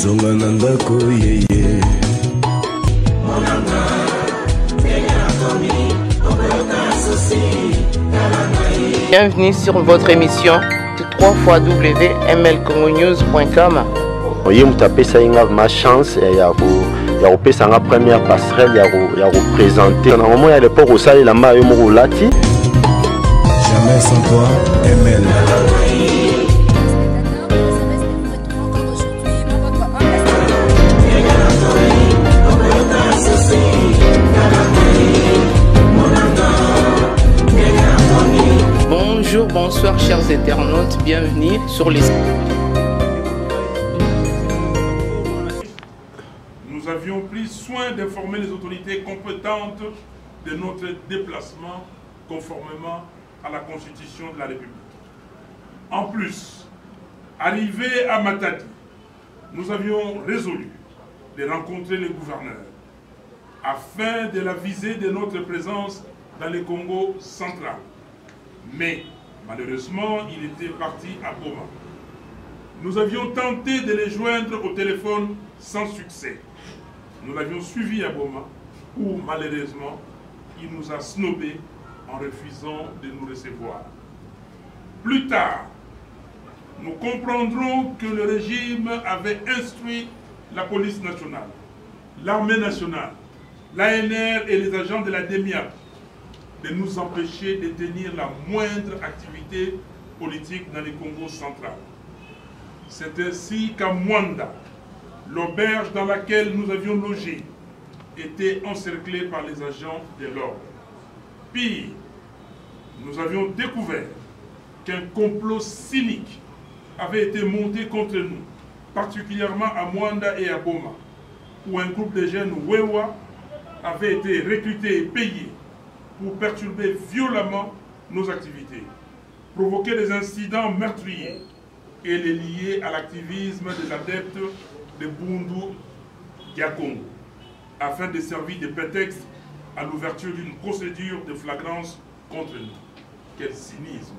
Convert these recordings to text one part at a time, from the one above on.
zonga na ndako yeye. Bienvenue sur votre émission www.mlcongonews.com. Oye mutapesa inga ma chance ya kopesa nga première passerelle ya représenter na moment ya l'époque osali la mayo mo lati. Jamais sans toi, ML. Bonjour, bonsoir chers internautes, bienvenue sur les... Nous avions pris soin d'informer les autorités compétentes de notre déplacement conformément à la Constitution de la République. En plus, arrivés à Matadi, nous avions résolu de rencontrer le gouverneur afin de l'aviser de notre présence dans le Congo central. Mais malheureusement, il était parti à Boma. Nous avions tenté de les joindre au téléphone sans succès. Nous l'avions suivi à Boma, où malheureusement, il nous a snobés en refusant de nous recevoir. Plus tard, nous comprendrons que le régime avait instruit la police nationale, l'armée nationale, l'ANR et les agents de la DEMIAP de nous empêcher de tenir la moindre activité politique dans le Congo central. C'est ainsi qu'à Mwanda, l'auberge dans laquelle nous avions logé était encerclée par les agents de l'ordre. Pire, nous avions découvert qu'un complot cynique avait été monté contre nous, particulièrement à Mwanda et à Boma, où un groupe de jeunes Wewa avait été recruté et payé pour perturber violemment nos activités, provoquer des incidents meurtriers et les lier à l'activisme des adeptes de Bundu Diakongo, afin de servir de prétexte à l'ouverture d'une procédure de flagrance contre nous. Quel cynisme!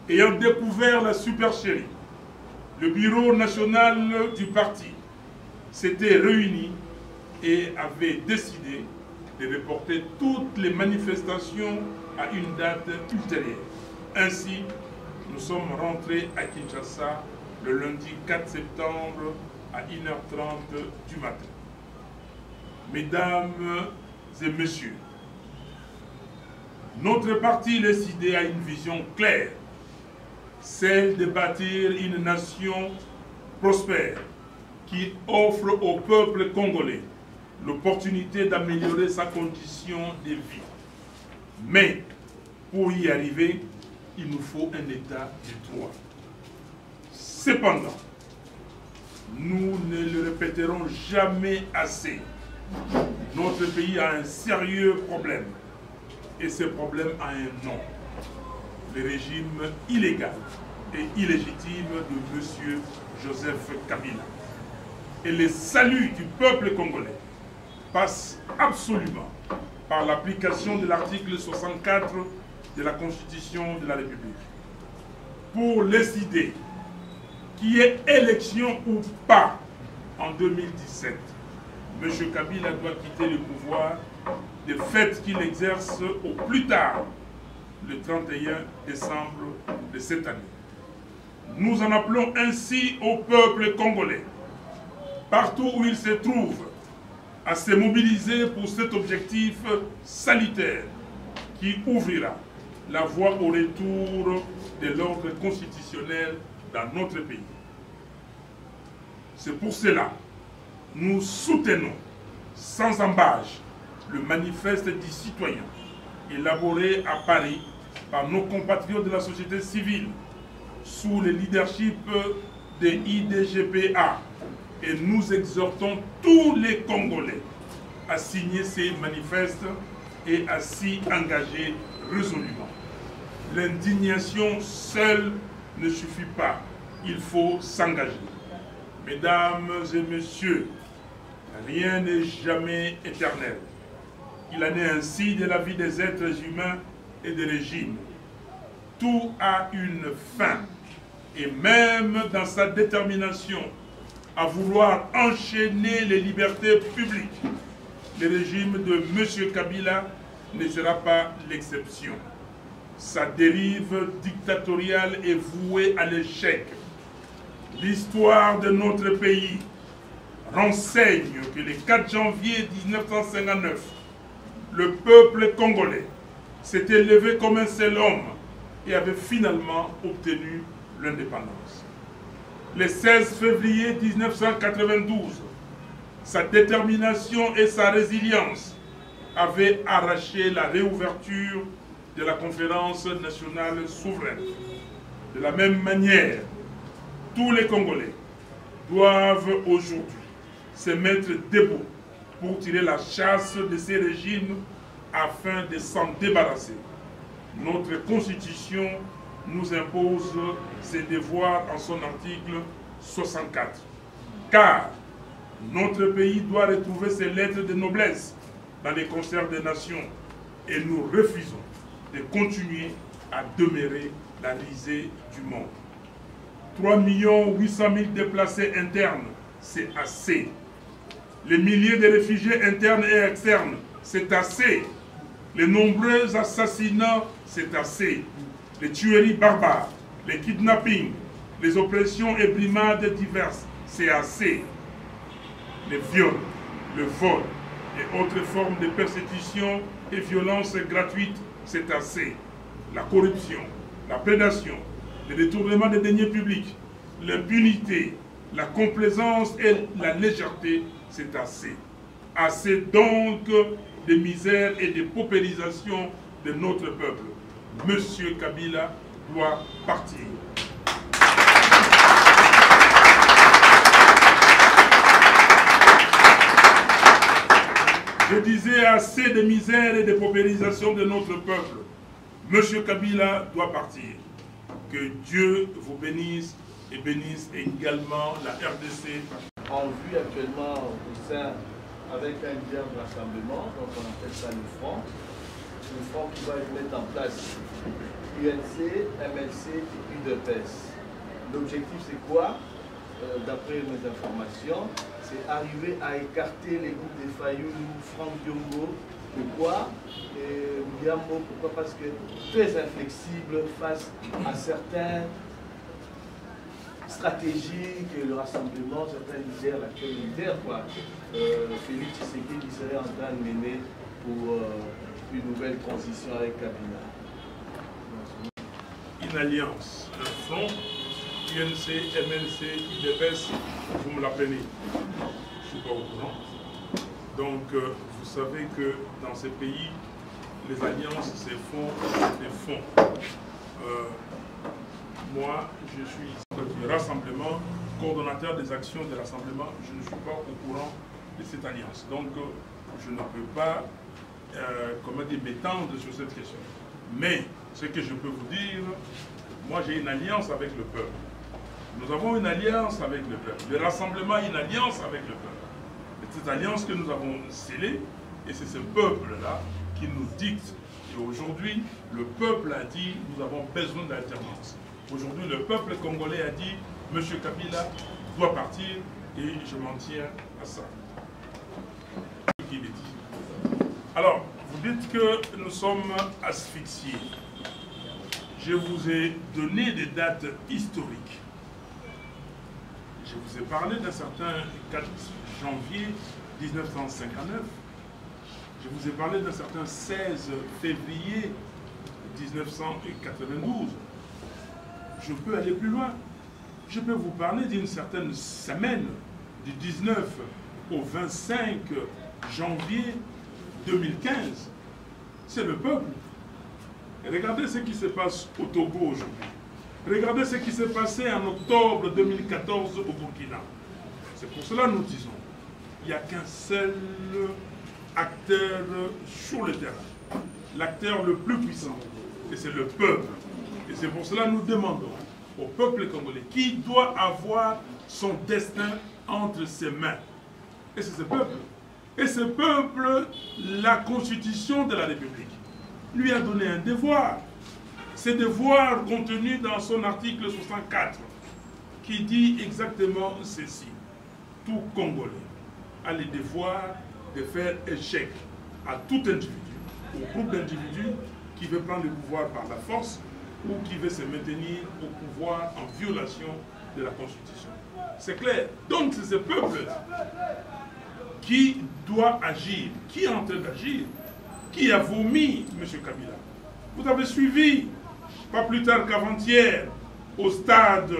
Ayant découvert la supercherie, le bureau national du parti s'était réuni et avait décidé de reporter toutes les manifestations à une date ultérieure. Ainsi, nous sommes rentrés à Kinshasa le lundi 4 septembre à 1h30 du matin. Mesdames et messieurs, notre parti décidé a une vision claire, celle de bâtir une nation prospère qui offre au peuple congolais l'opportunité d'améliorer sa condition de vie. Mais pour y arriver, il nous faut un état de droit. Cependant, nous ne le répéterons jamais assez. Notre pays a un sérieux problème. Et ce problème a un nom. Le régime illégal et illégitime de M. Joseph Kabila. Et le salut du peuple congolais passe absolument par l'application de l'article 64 de la Constitution de la République. Pour décider qu'il y ait élection ou pas en 2017, M. Kabila doit quitter le pouvoir de fait qu'il exerce au plus tard le 31 décembre de cette année. Nous en appelons ainsi au peuple congolais, partout où il se trouve, à se mobiliser pour cet objectif salutaire qui ouvrira la voie au retour de l'ordre constitutionnel dans notre pays. C'est pour cela que nous soutenons sans embâche le manifeste des citoyens élaboré à Paris par nos compatriotes de la société civile sous le leadership de IDGPA. Et nous exhortons tous les Congolais à signer ces manifestes et à s'y engager résolument. L'indignation seule ne suffit pas, il faut s'engager. Mesdames et messieurs, rien n'est jamais éternel. Il en est ainsi de la vie des êtres humains et des régimes. Tout a une fin, et même dans sa détermination à vouloir enchaîner les libertés publiques. Le régime de M. Kabila ne sera pas l'exception. Sa dérive dictatoriale est vouée à l'échec. L'histoire de notre pays renseigne que le 4 janvier 1959, le peuple congolais s'était levé comme un seul homme et avait finalement obtenu l'indépendance. Le 16 février 1992, sa détermination et sa résilience avaient arraché la réouverture de la conférence nationale souveraine. De la même manière, tous les Congolais doivent aujourd'hui se mettre debout pour tirer la chasse de ces régimes afin de s'en débarrasser. Notre Constitution nous impose ses devoirs en son article 64. Car notre pays doit retrouver ses lettres de noblesse dans les concerts des nations et nous refusons de continuer à demeurer la risée du monde. 3 800 000 déplacés internes, c'est assez. Les milliers de réfugiés internes et externes, c'est assez. Les nombreux assassinats, c'est assez. Les tueries barbares, les kidnappings, les oppressions et brimades diverses, c'est assez. Les viols, le vol et autres formes de persécution et violences gratuites, c'est assez. La corruption, la prédation, le détournement des deniers publics, l'impunité, la complaisance et la légèreté, c'est assez. Assez donc de misère et de paupérisation de notre peuple. Monsieur Kabila doit partir. Je disais assez de misère et de paupérisation de notre peuple. Monsieur Kabila doit partir. Que Dieu vous bénisse et bénisse également la RDC. En vue actuellement au sein avec un lien de rassemblement, donc on appelle ça le front qui va mettre en place UNC, MLC et UDPS. L'objectif c'est quoi? D'après mes informations, c'est arriver à écarter les groupes de Fayoulou, Franck Diongo. Pourquoi? William Mo, pourquoi? Parce que très inflexible face à certaines stratégies que le rassemblement, certains leaders, l'actuel leader, Félix Tshisekedi serait en train de mener pour une nouvelle transition avec Kabila. Une alliance, un front, UNC, MLC, UDPS, vous me l'apprenez. Je ne suis pas au courant. Donc, vous savez que dans ces pays, les alliances se font des fonds. Moi, je suis du rassemblement, coordonnateur des actions de rassemblement. Je ne suis pas au courant de cette alliance. Donc, je ne peux pas m'étendre sur cette question. Mais, ce que je peux vous dire, moi j'ai une alliance avec le peuple. Nous avons une alliance avec le peuple. Le rassemblement a une alliance avec le peuple. C'est cette alliance que nous avons scellée, et c'est ce peuple-là qui nous dicte. Et aujourd'hui, le peuple a dit, nous avons besoin d'alternance. Aujourd'hui, le peuple congolais a dit, M. Kabila doit partir, et je m'en tiens à ça. Alors, vous dites que nous sommes asphyxiés. Je vous ai donné des dates historiques. Je vous ai parlé d'un certain 4 janvier 1959. Je vous ai parlé d'un certain 16 février 1992. Je peux aller plus loin. Je peux vous parler d'une certaine semaine du 19 au 25 janvier 2015. C'est le peuple. Et regardez ce qui se passe au Togo aujourd'hui. Regardez ce qui s'est passé en octobre 2014 au Burkina. C'est pour cela que nous disons, il n'y a qu'un seul acteur sur le terrain. L'acteur le plus puissant, et c'est le peuple. Et c'est pour cela que nous demandons au peuple congolais qui doit avoir son destin entre ses mains. Et c'est ce peuple. Et ce peuple, la Constitution de la République lui a donné un devoir. Ce devoir contenu dans son article 64 qui dit exactement ceci. tout Congolais a le devoir de faire échec à tout individu, au groupe d'individus qui veut prendre le pouvoir par la force ou qui veut se maintenir au pouvoir en violation de la Constitution. C'est clair. Donc c'est ce peuple-là qui doit agir, qui est en train d'agir, qui a vomi M. Kabila. Vous avez suivi, pas plus tard qu'avant-hier, au stade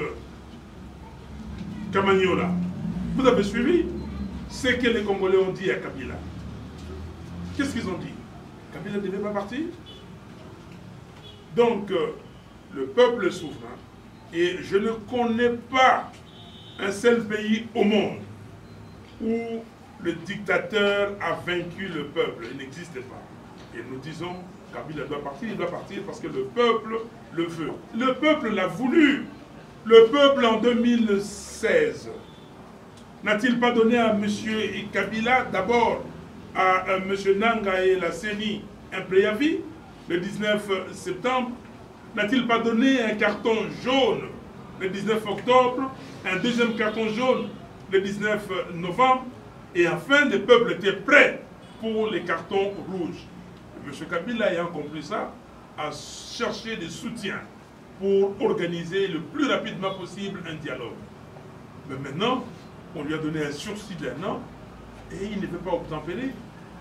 Kamagnola. Vous avez suivi ce que les Congolais ont dit à Kabila. Qu'est-ce qu'ils ont dit? Kabila ne devait pas partir. Donc, le peuple est souverain. Et je ne connais pas un seul pays au monde où le dictateur a vaincu le peuple. Il n'existe pas. Et nous disons, Kabila doit partir, il doit partir parce que le peuple le veut. Le peuple l'a voulu. Le peuple en 2016 n'a-t-il pas donné à M. Kabila, d'abord à M. Nanga et la CENI, un préavis le 19 septembre? N'a-t-il pas donné un carton jaune le 19 octobre, un deuxième carton jaune le 19 novembre? Et enfin, le peuple était prêt pour les cartons rouges. M. Kabila, ayant compris ça, a cherché des soutiens pour organiser le plus rapidement possible un dialogue. Mais maintenant, on lui a donné un sursis d'1 an et il ne veut pas obtempérer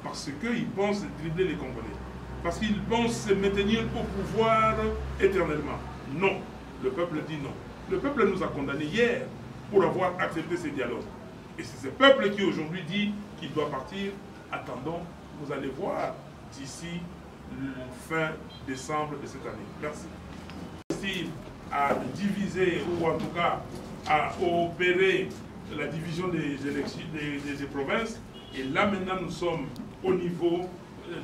parce qu'il pense dribbler les Congolais. Parce qu'il pense se maintenir au pouvoir éternellement. Non, le peuple dit non. Le peuple nous a condamnés hier pour avoir accepté ces dialogues. Et c'est ce peuple qui aujourd'hui dit qu'il doit partir. Attendons, vous allez voir d'ici fin décembre de cette année. Merci. À diviser ou en tout cas à opérer la division des élections des provinces. Et là maintenant nous sommes au niveau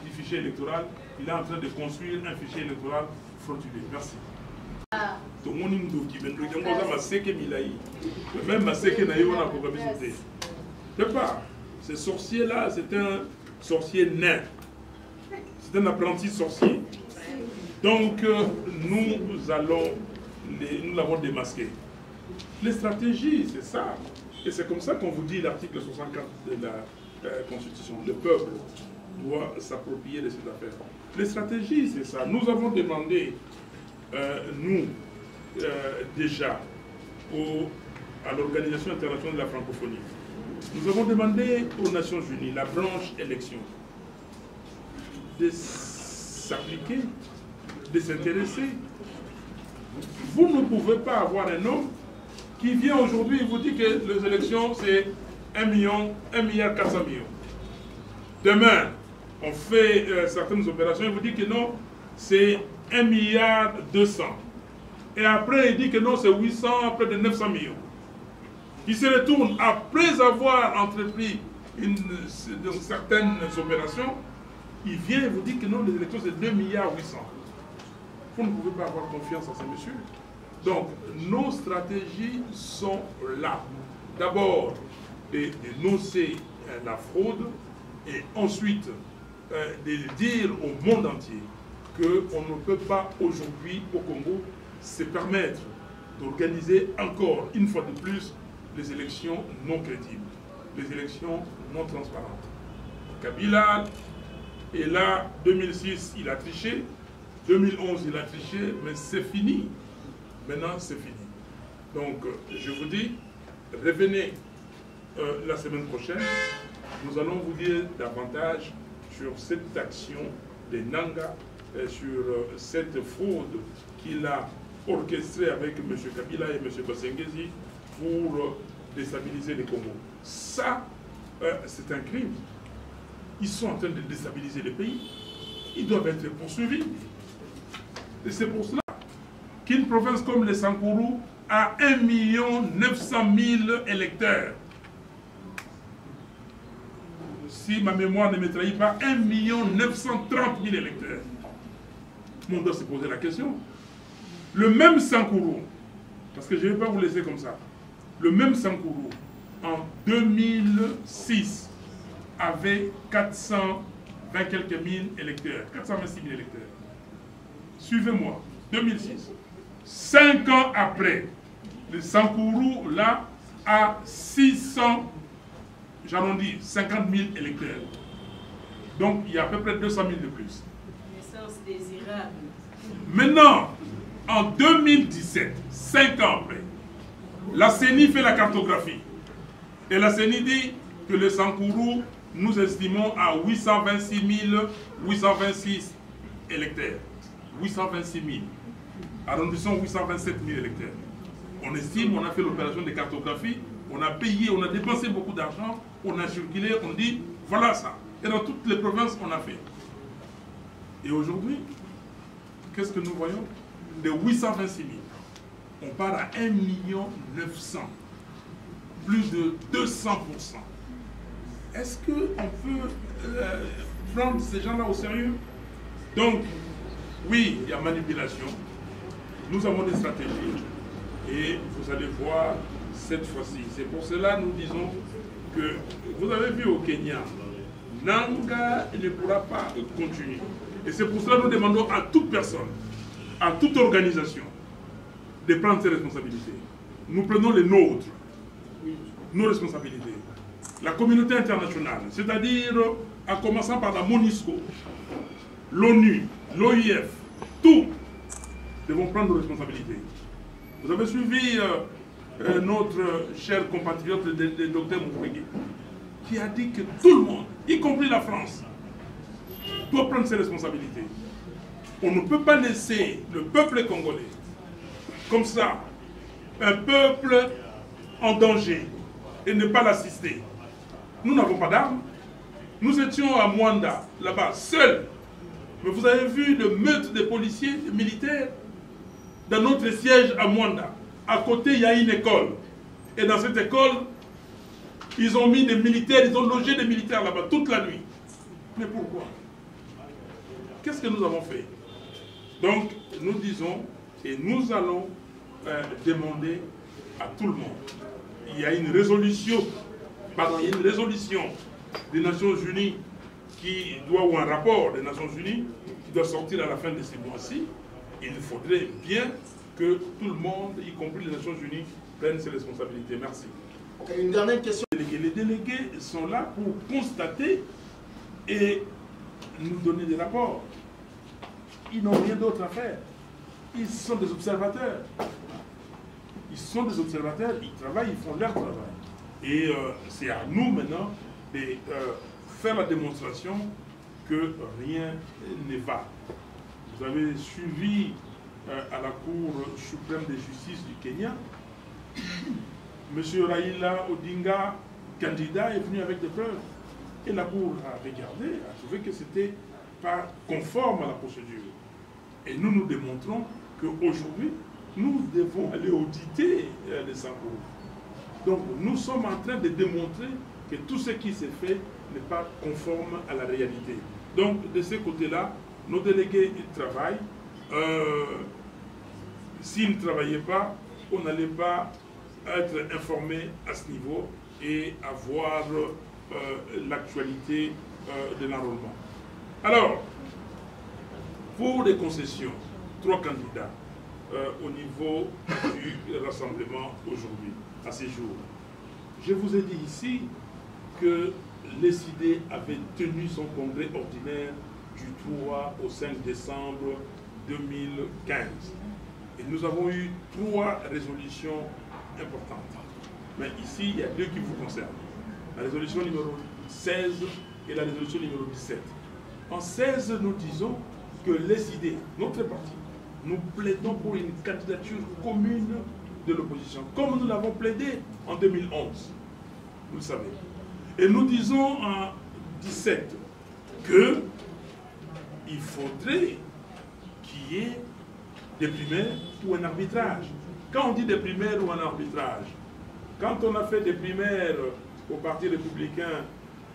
du fichier électoral. Il est en train de construire un fichier électoral frauduleux. Merci. Ce sorcier-là, c'est un sorcier nain. C'est un apprenti sorcier. Donc, nous l'avons démasqué. Les stratégies, c'est ça. Et c'est comme ça qu'on vous dit l'article 64 de la Constitution. Le peuple doit s'approprier de cette affaire. Les stratégies, c'est ça. Nous avons demandé, déjà, à l'Organisation internationale de la francophonie, nous avons demandé aux Nations Unies, la branche élection, de s'appliquer, de s'intéresser. Vous ne pouvez pas avoir un homme qui vient aujourd'hui et vous dit que les élections c'est 1 milliard 400 millions. Demain, on fait certaines opérations et vous dit que non, c'est 1 milliard 200. Et après, il dit que non, c'est 800, près de 900 millions. Il se retourne après avoir entrepris certaines opérations. Il vient et vous dit que non, les élections c'est 2 milliards 800. Vous ne pouvez pas avoir confiance en ces messieurs. Donc, nos stratégies sont là. D'abord, de dénoncer la fraude et ensuite de dire au monde entier qu'on ne peut pas aujourd'hui au Congo se permettre d'organiser encore une fois de plus les élections non crédibles, les élections non transparentes. Kabila est là, 2006 il a triché, 2011 il a triché, mais c'est fini. Maintenant c'est fini. Donc je vous dis, revenez la semaine prochaine, nous allons vous dire davantage sur cette action des Nanga, sur cette fraude qu'il a orchestrée avec M. Kabila et M. Basengezi pour déstabiliser les Congo. Ça, c'est un crime. Ils sont en train de déstabiliser le pays. Ils doivent être poursuivis. Et c'est pour cela qu'une province comme le Sankourou a 1 900 000 électeurs. Si ma mémoire ne me trahit pas, 1 930 000 électeurs. On doit se poser la question. Le même Sankourou, parce que je ne vais pas vous laisser comme ça, le même Sankourou, en 2006, avait 420 quelques mille électeurs, 426 000 électeurs. Suivez-moi, 2006. 5 ans après, le Sankourou, là, a 600 j'arrondis, 50 000 électeurs. Donc il y a à peu près 200 000 de plus. Naissance désirable. Maintenant, en 2017, 5 ans après, la CENI fait la cartographie. Et la CENI dit que le Sankourou, nous estimons à 826 826 électeurs. 826 000. Arrondissons 827 000 électeurs. On estime, on a fait l'opération de cartographie, on a payé, on a dépensé beaucoup d'argent, on a circulé, on dit, voilà ça. Et dans toutes les provinces, on a fait. Et aujourd'hui, qu'est-ce que nous voyons? De 826 000, on part à 1 900 000. Plus de 200%. Est-ce qu'on peut prendre ces gens-là au sérieux? Donc, oui, il y a manipulation. Nous avons des stratégies. Et vous allez voir cette fois-ci. C'est pour cela que nous disons que, vous avez vu au Kenya, Nanga ne pourra pas continuer. Et c'est pour cela que nous demandons à toute personne, à toute organisation, de prendre ses responsabilités. Nous prenons les nôtres, nos responsabilités. La communauté internationale, c'est-à-dire en commençant par la MONUSCO, l'ONU, l'OIF, tous devons prendre nos responsabilités. Vous avez suivi notre cher compatriote, le docteur Mukwege, qui a dit que tout le monde, y compris la France, doit prendre ses responsabilités. On ne peut pas laisser le peuple congolais, comme ça, un peuple en danger, et ne pas l'assister. Nous n'avons pas d'armes. Nous étions à Mwanda, là-bas, seuls. Mais vous avez vu le meurtre des policiers, des militaires, dans notre siège à Mwanda. À côté, il y a une école. Et dans cette école, ils ont mis des militaires, ils ont logé des militaires là-bas toute la nuit. Mais pourquoi? Qu'est-ce que nous avons fait? Donc, nous disons, et nous allons demander à tout le monde. Il y a une résolution, pardon, il y a une résolution des Nations Unies qui doit, ou un rapport des Nations Unies qui doit sortir à la fin de ces mois-ci. Il faudrait bien que tout le monde, y compris les Nations Unies, prenne ses responsabilités. Merci. Okay, une dernière question. Les délégués sont là pour constater et nous donner des rapports. Ils n'ont rien d'autre à faire. Ils sont des observateurs. Ils sont des observateurs, ils travaillent, ils font leur travail. Et c'est à nous maintenant de faire la démonstration que rien ne va. Vous avez suivi à la Cour suprême de justice du Kenya, M. Raila Odinga, candidat, est venu avec des preuves. Et la Cour a regardé, a trouvé que ce n'était pas conforme à la procédure. Et nous nous démontrons qu'aujourd'hui, nous devons aller auditer les Sankourou. Donc nous sommes en train de démontrer que tout ce qui s'est fait n'est pas conforme à la réalité. Donc de ce côté-là, nos délégués ils travaillent. S'ils ne travaillaient pas, on n'allait pas être informé à ce niveau et avoir l'actualité de l'enrôlement. Alors, pour les concessions, 3 candidats au niveau du rassemblement aujourd'hui, à ces jours. Je vous ai dit ici que l'ESID avait tenu son congrès ordinaire du 3 au 5 décembre 2015. Et nous avons eu 3 résolutions importantes. Mais ici, il y a 2 qui vous concernent. La résolution numéro 16 et la résolution numéro 17. En 16, nous disons que l'ESID, notre parti, nous plaidons pour une candidature commune de l'opposition, comme nous l'avons plaidé en 2011. Vous le savez. Et nous disons en 17 qu'il faudrait qu'il y ait des primaires ou un arbitrage. Quand on dit des primaires ou un arbitrage, quand on a fait des primaires au Parti républicain,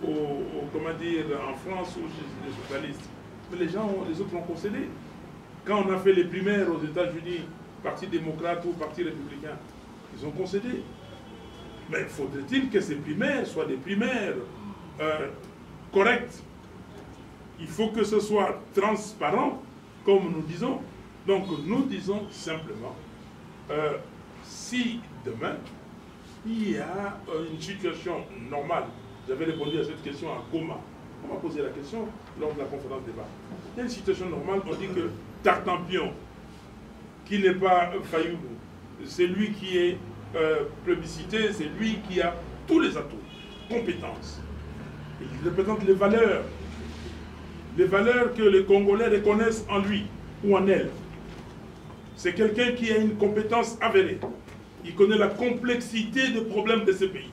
comment dire, en France ou chez les socialistes, mais les autres ont concédé. Quand on a fait les primaires aux États-Unis, Parti démocrate ou Parti républicain, ils ont concédé. Mais faudrait-il que ces primaires soient des primaires correctes? Il faut que ce soit transparent, comme nous disons. Donc nous disons simplement, si demain, il y a une situation normale J'avais répondu à cette question à Goma. On m'a posé la question lors de la conférence débat. Il y a une situation normale, on dit que Tartampion, qui n'est pas Fayoulou, c'est lui qui est plébiscité, c'est lui qui a tous les atouts, compétences. Il représente les valeurs que les Congolais reconnaissent en lui ou en elle. C'est quelqu'un qui a une compétence avérée. Il connaît la complexité des problèmes de ce pays.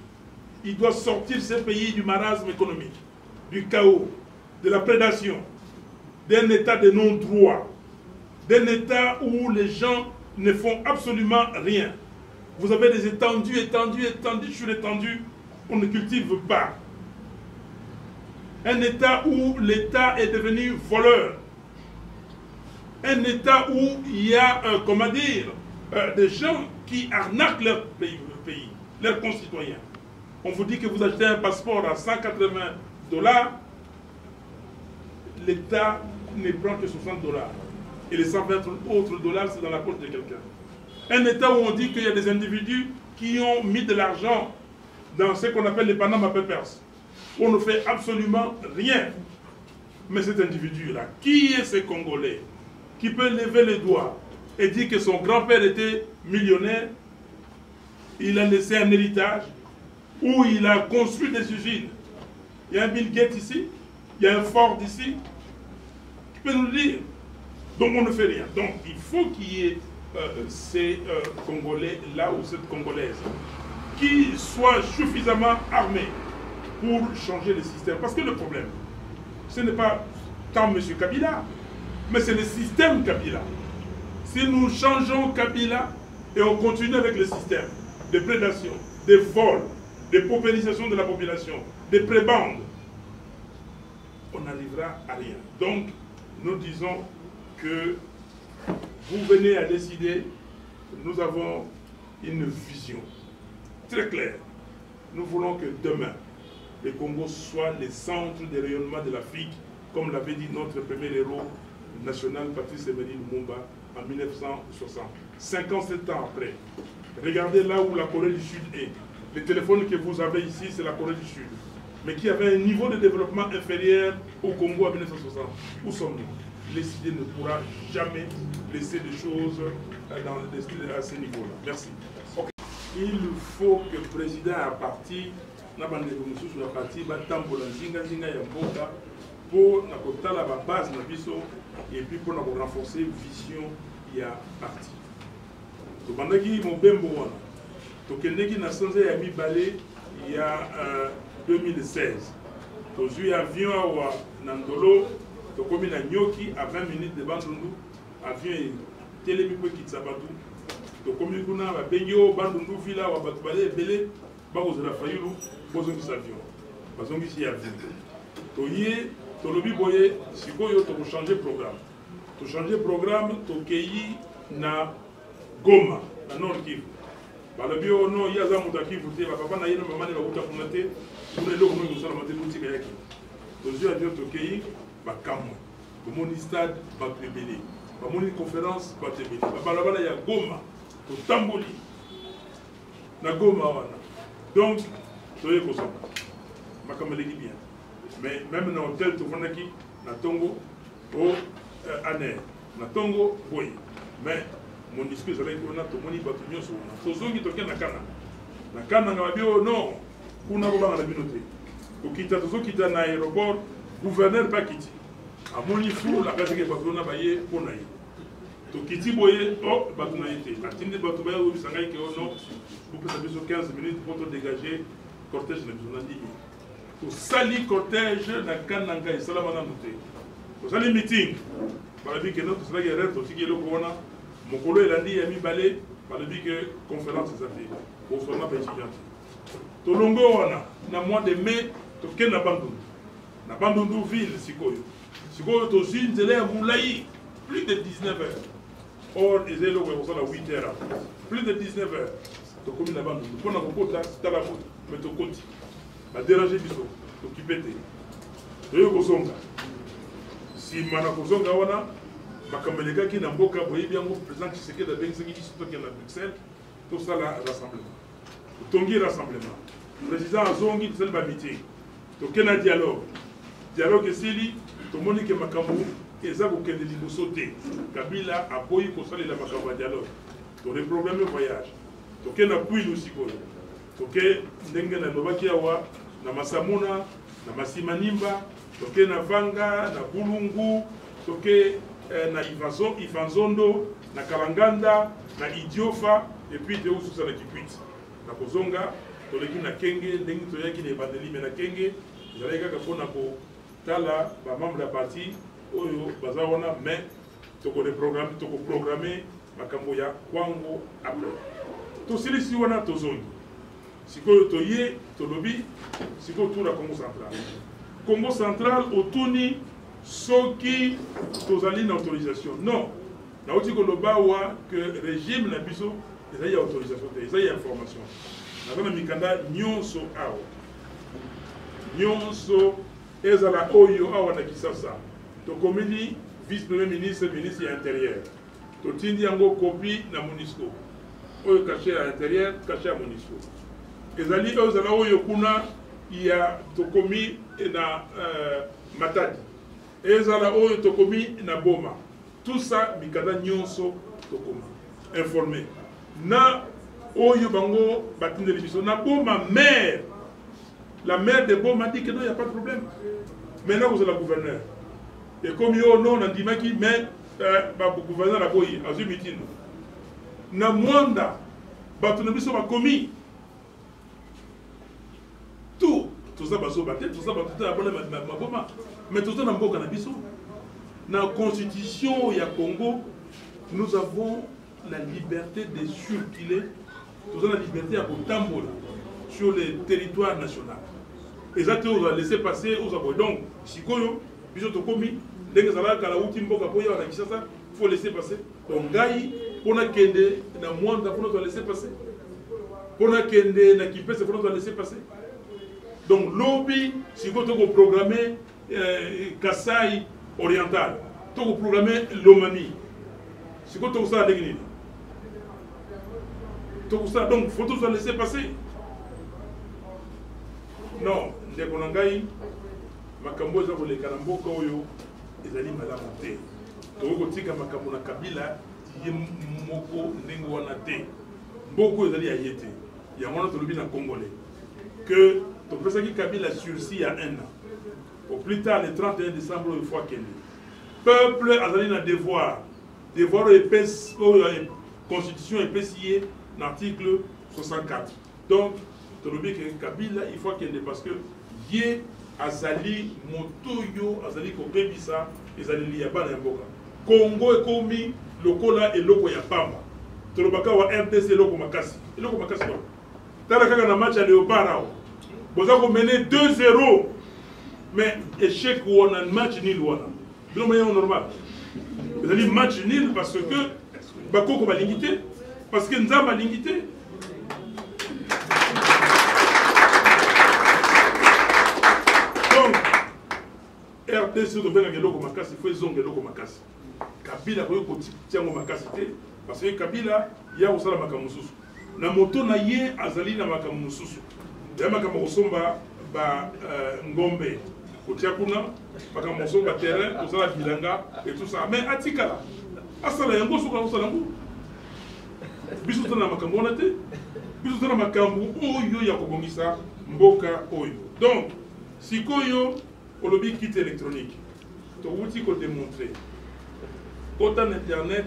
Il doit sortir ce pays du marasme économique, du chaos, de la prédation, d'un état de non-droit, d'un état où les gens ne font absolument rien. Vous avez des étendues sur étendues, on ne cultive pas. Un état où l'État est devenu voleur. Un état où il y a, comment dire, des gens qui arnaquent leur pays, leurs concitoyens. On vous dit que vous achetez un passeport à 180 $, l'État ne prend que 60 $. Et les 120 autres dollars, c'est dans la poche de quelqu'un. Un État où on dit qu'il y a des individus qui ont mis de l'argent dans ce qu'on appelle les Panama Papers. On ne fait absolument rien. Mais cet individu-là, qui est ce Congolais qui peut lever les doigts et dire que son grand-père était millionnaire, il a laissé un héritage, où il a construit des usines. Il y a un Bill Gates ici, il y a un Ford ici. Tu peux nous le dire. Donc on ne fait rien. Donc il faut qu'il y ait ces Congolais-là ou cette Congolaise qui soient suffisamment armés pour changer le système. Parce que le problème, ce n'est pas tant M. Kabila, mais c'est le système Kabila. Si nous changeons Kabila et on continue avec le système de prédation, de vol, de paupérisation de la population, de prébandes, on n'arrivera à rien. Donc, nous disons que vous venez à décider, nous avons une vision très claire. Nous voulons que demain, le Congo soit le centre de rayonnement de l'Afrique, comme l'avait dit notre premier héros national, Patrice Emery Lumumba, en 1960. 57 ans après, regardez là où la Corée du Sud est. Le téléphone que vous avez ici, c'est la Corée du Sud, mais qui avait un niveau de développement inférieur au Congo en 1960. Où sommes-nous? L'idée ne pourra jamais laisser des choses à ce niveau-là. Merci. Okay. Il faut que le président à partir na bandeko mosusu ya parti batambola nzinga ya mboka pour na kotala ba base na biso et puis pour na renforcer vision ya parti. To bandaki mobembo wana to kendeki na sanza ya mibale ya 2016. To zui avion awa na Ndolo to komi na Nyoki à 20 minutes de Bandundu, avion telemi po Kitsabatu. To komi kuna ba benyo Bandundu villa wa batubale belé ba ozela Fayulu bozongisa avion. Bazongisi avion. To yé to lobi boye sikoyo to changer programme. To changer programme to keyi na Goma na Nord Kivu. Balobi o no yaza mutaki voter ba papa na yena mama ne ba uta kunate pour le lokho no sala mate boutique yaki. To zio avion to keyi ba kamwe. To moni stade ba pebele. Ba moni conférence ba tebele. Ba balabala ya Goma to tamboli. Na Goma wana. Donc soyez conscients. Makameleki bien. Mais même dans l'hôtel to fonaki na Tongo au Aner. Na Tongo boy. Mais mon discours avec on a tout moni batunyo so na tozongi to kena kana na kana ngabio non kuna baba na binote okita tozokita na aéroport gouverneur bakiti amoni fou la kasi ke batuna baye pona ye to kiti boye oh batuna yete atinde batu baye o bisangai ke ono pour que ça biso 15 minutes pour te dégager cortège na bizona ndi to sali cortège na kana ngai salama na muté to sali meeting para bi ke no to sala guerre to tikelo ko wana Mokolo elandi ya mibale balobi que conférence ezate bosona ba étudiant tolongo wana na mois de mai toke na Bandundu ville sikoyo tozwi nzela ya mulai plus de 19 heures or ezelo ko kosala 8 heures plus de 19 heures tokomi na Bandundu mpona kokota tala moto mais tokoti badéranger biso tokipete toyo kozonga nsima na kozonga wana bakameleka ki na mboka boyebi yango président Tshisekedi abengisaki biso toke na Bruxelles tosala rassemblement totongi rassemblement président azongi tosali ba meeting tokena dialogue dialogue esili tomoni ke makambo eza kokende liboso te Kabila aboyi kosalela makambo ya dialogue toreprogramme voyage tokenda Kwilu sikoyo toke ndenge nalobaki awa na Masamuna na Masimanimba toke na Vanga na Bulungu toke na Ivanzondo na Kalanganda na Idiofa et puis de ususa na Kikwiti na Kozonga toleki na Kenge ndenge toyaki na ebandeli me na Kenge ezalaki kaka mpona kotala bamembre ya parti oyo baza wana mais tokoprogramme makambo ya kwango après tosilisi wana tozongi sikoyo toye tolobi sikoyo tour na Congo Central otuni soki tozali na autorisation non nauti koloba wa que régime na biso ezali ya autorisation te ezali ya information naza na mikanda nyonso awa nyonso ezala oyo awa na Kisasa tokomini vice premier ministre ministre ya intérieur totindi yango kopi na MONUSCO oyo caché à l'intérieur caché à MONUSCO ezali oyo ezala oyo kuna ya tokomi na Matadi ezala oyo tokomi na Boma tout ça mikanda nyonso tokoma informé na oyo bango batindeli biso na Boma maire la maire de Boma dit que non il n'y a pas de problème maintenant vous êtes la gouverneur et comme yo non on dit mais gouverneur la boyi azu mitino na mwanda bato na biso bakomi tout ça bazo baté tout ça bato ta bona maboma mais tout ça na mboka na biso na constitution ya Congo nous avons la liberté de circuler nous avons la liberté à kotambola sur le territoire national exactement on va laisser passer aux abois donc sikoyo biso tokomi ndenge zala kala uti mboka po ya na Kisasa faut laisser passer donc ngai pona kende na mwanda pona to laisser passer pona kende na Kipese pona to laisser passer donc lobby sikoyo to programmer Kasai oriental to programmer Lomami sikoyo to ça ndenge nini tout ça donc faut tout ça laisser passer non ndeko na ngai makambo eza koleka na mboka oyo ezali malamu te tokotika makambo na Kabila ye moko ndenge wana te mboka ezali ya ye te yango wana tolobi na Congolais que topesaki Kabila sursis à 1 an au plus tard le 31 décembre une fois kende peuple azali na devoir épaisse constitution épaissier l'article 64 donc tolobi que Kabila il faut kende parce que ye azali motoyo azali kokebisa ezali liya bana ya mboka Congo ekomi lokola eloko ya pamba tolobaka wa RDC eloko makasi wa tala kaka na match ya Léopard awo boza ko mener 2-0 mais échec wana match nul wana bilo moyen normal ezali match nul parce que bakoko balingi te parce que nzamba alingi te RDC to benga geloko makasi faut zonga geloko makasi Kabila ko tiango makasi te parce que Kabila ya osala makamususu na moto na ye azali na makamususu ya makamosomba ba ngombe kotia kuna makamosomba terrain osala bilanga et tout ça mais atikala asala yango soka osala ngo biso tona makambo na te biso tona makambo oyo ya kobongisa mboka oyo donc sikoyo olobi kit électronique to wuti ko démontrer autant internet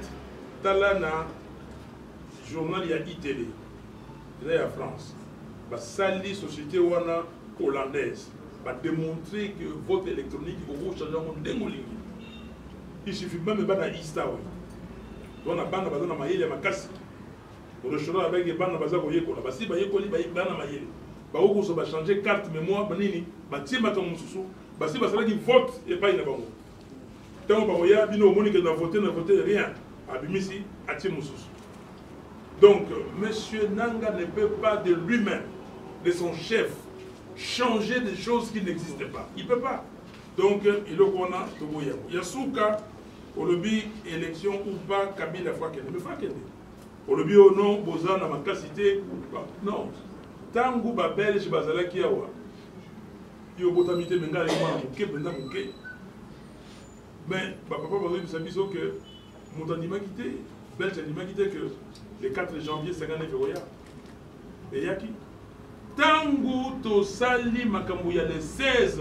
tala na journal ya ITV là ya France ba sali société wana hollandaise ba démontrer que vote électronique au changer mon dengolingi il suffit même ba na Istawa dona bana bazana mayele makasi pour le choix avec bana bazako yekola basi ba yekoli ba bana mayele ba okoso ba changer carte mémoire banini ba timba to mususu basi basalaki vote et pas na bango tant ba oya bino omoni que na voter rien abimisi ati mususu donc monsieur Nanga ne peut pas de lui-même de son chef changer des choses qui n'existent pas il peut pas donc il okona to boya yasuka olobi élection ou pas Kabila fois qu'elle ne fait que olobi au nom bozana makasité non tangu ba belge bazalaki awa il y a botamité mais ngala yema moké benda moké mais papa bazoi bisa biso que motandima quitté belge andima quitté que le 4 janvier 59 oya et yaki tangu tosali makambo ya le 16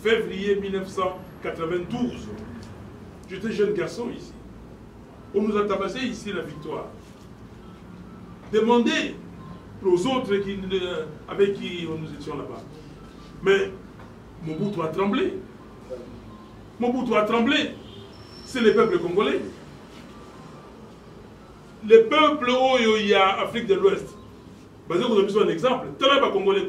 février 1992. J'étais jeune garçon ici. On nous a tabassé ici la victoire. Demandez aux autres avec qui nous étions là-bas. Mais Mobutu a tremblé. Mobutu a tremblé. C'est le peuple congolais. Le peuple où Afrique de l'Ouest. Vous avez besoin d'un exemple. Congolais.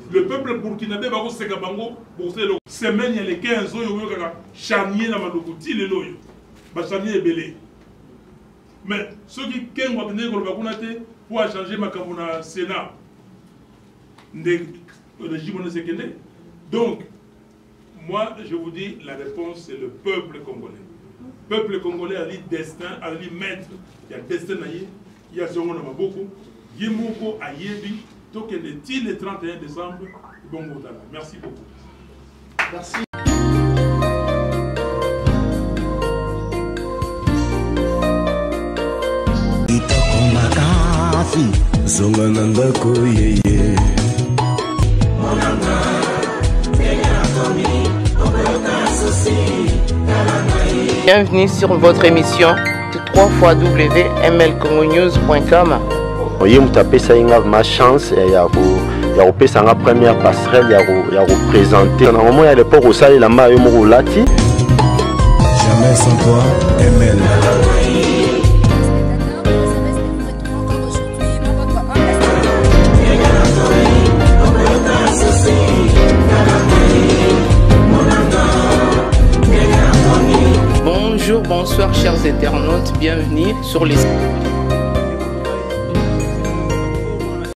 Le peuple burkinabé va se bango pour se semaine il y a les 15 ans il y a charnier na malokoti le loyo ba charnier belé mais ceux qui ken wa kene ko bakuna te pour changer makambo na Sénat de régime ne sekende. Donc moi je vous dis la réponse c'est le peuple congolais. Peuple congolais a li destin a li maître il y a destin na ye il y a zongo na maboko yemoko ayebi. Donc, le 31 décembre, bon Moutala. Merci beaucoup. Merci. Zongananda koyeye. Bienvenue sur votre émission www.mlcongonews.com. Oye mutapesa inga ma chance ya kopesa nga première passerelle ya représenter na moment ya l'époque au sali la ma yo lati. Jamais sans toi, ML. Bonjour, bonsoir chers internautes, bienvenue sur les...